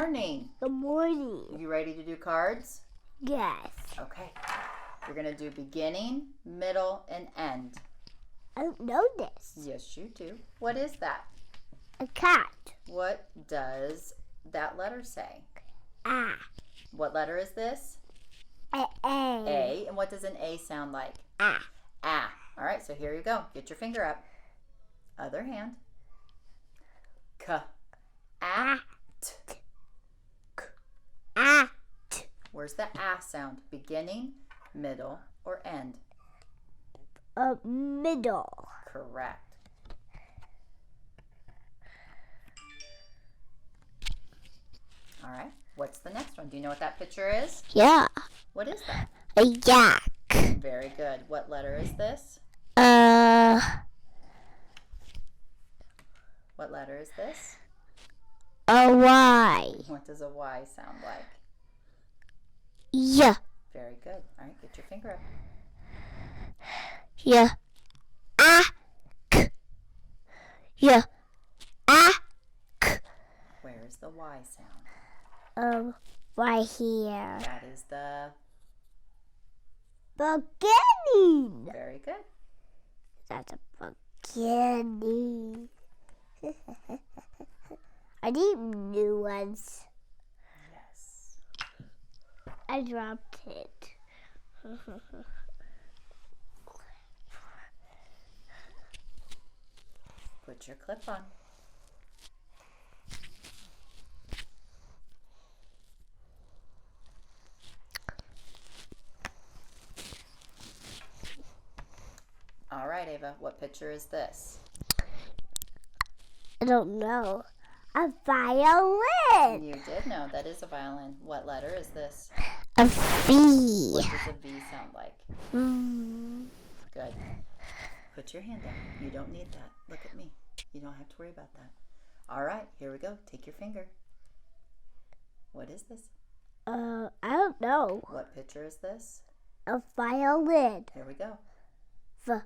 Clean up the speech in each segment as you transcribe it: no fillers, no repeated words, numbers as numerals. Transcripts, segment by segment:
Morning. Good morning. You ready to do cards? Yes. Okay. We're going to do beginning, middle, and end. I don't know this. Yes, you do. What is that? A cat. What does that letter say? Ah. What letter is this? A. A. And what does an A sound like? Ah. Ah. All right, so here you go. Get your finger up. Other hand. K. At. At. Where's the ah sound? Beginning, middle, or end? Middle. Correct. All right. What's the next one? Do you know what that picture is? Yeah. What is that? A yak. Very good. What letter is this? What letter is this? A Y. What does a Y sound like? Yeah. Very good. All right, get your finger up. Yeah. Ah. Yeah. Ah. Where is the Y sound? Right here. That is the... Beginning. Very good. That's a beginning. I need new ones. Yes. I dropped it. Put your clip on. All right, Ava, what picture is this? I don't know. A violin. You did know. That is a violin. What letter is this? A V. What does a V sound like? Good. Put your hand down. You don't need that. Look at me. You don't have to worry about that. All right, here we go. Take your finger. What is this? I don't know. What picture is this? A violin. Here we go. V.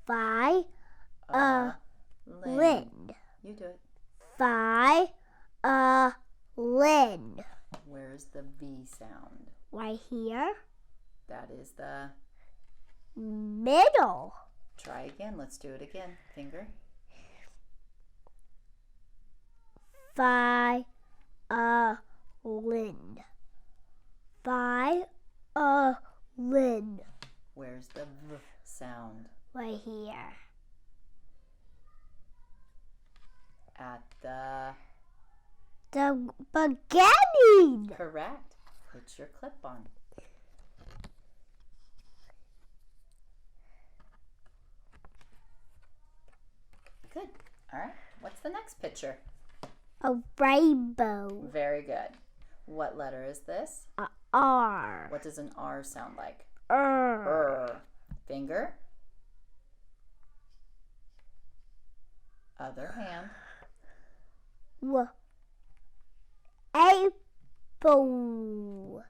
Violin. You do it. Violin. Where's the V sound? Right here. That is the... Middle. Try again. Let's do it again. Finger. Violin. Violin. Where's the V sound? Right here. At the... beginning. Correct. Put your clip on. Good. All right. What's the next picture? A rainbow. Very good. What letter is this? A R. What does an R sound like? R. Finger. Other hand. Apple.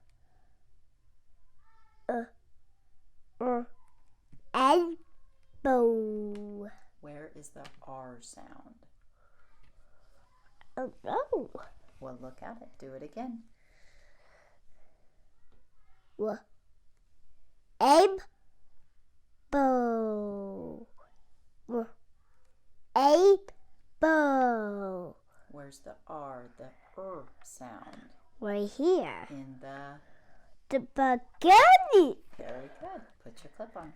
Elbow. Where is the R sound? Oh no. Well, look at it. Do it again. Elbow. Elbow. Where's the R, the sound? Right here. In the... beginning. Very good. Put your clip on.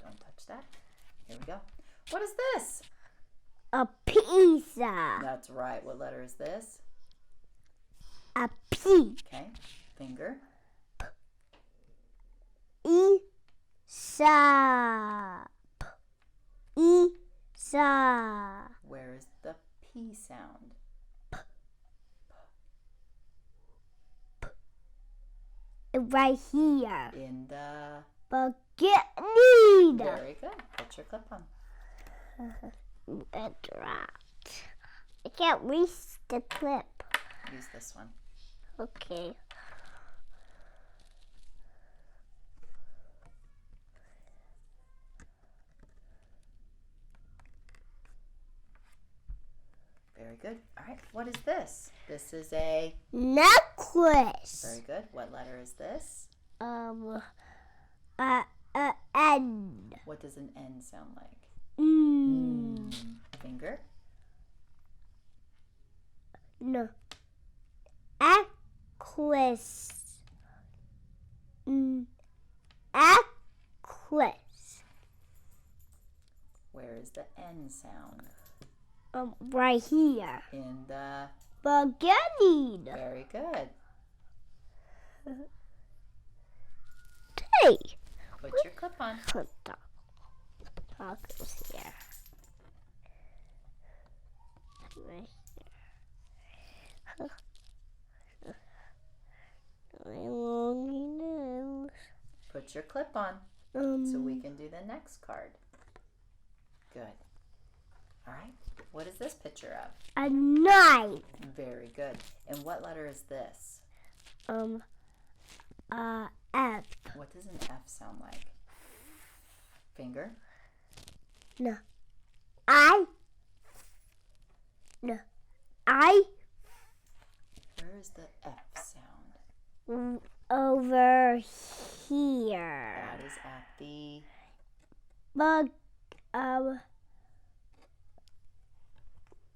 Don't touch that. Here we go. What is this? A pizza. That's right. What letter is this? A P. Okay. Finger. Isa. Isa. Where is the P sound? Right here. In the... beginning. Very good. Put your clip on. It dropped. I can't reach the clip. Use this one. Okay. Very good. All right. What is this? This is a necklace. Very good. What letter is this? N. What does an N sound like? Finger? No. Necklace. Necklace. Where is the N sound? Right here. In the Beginning. Very good. Hey. Put your clip on. Tacos here. Right here. My long nose. Put your clip on so we can do the next card. Good. All right. What is this picture of? A knife. Very good. And what letter is this? F. What does an F sound like? Finger? No. No. Where is the F sound? Over here. That is at the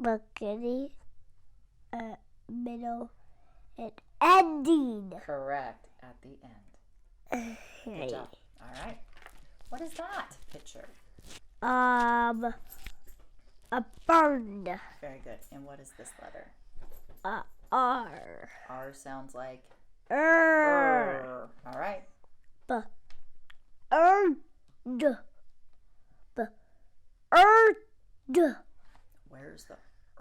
beginning, middle, and ending. Correct. At the end. Good job. All right. What is that picture? A bird. Very good. And what is this letter? R. R sounds like All right. Bird. Where's the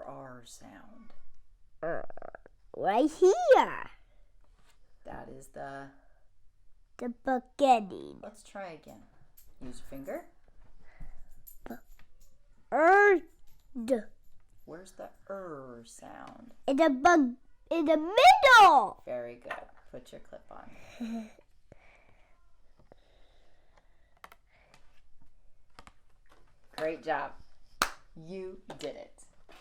R sound? Right here. That is the beginning. Let's try again. Use your finger. Where's the sound? In the middle. Very good. Put your clip on. Great job. You did it.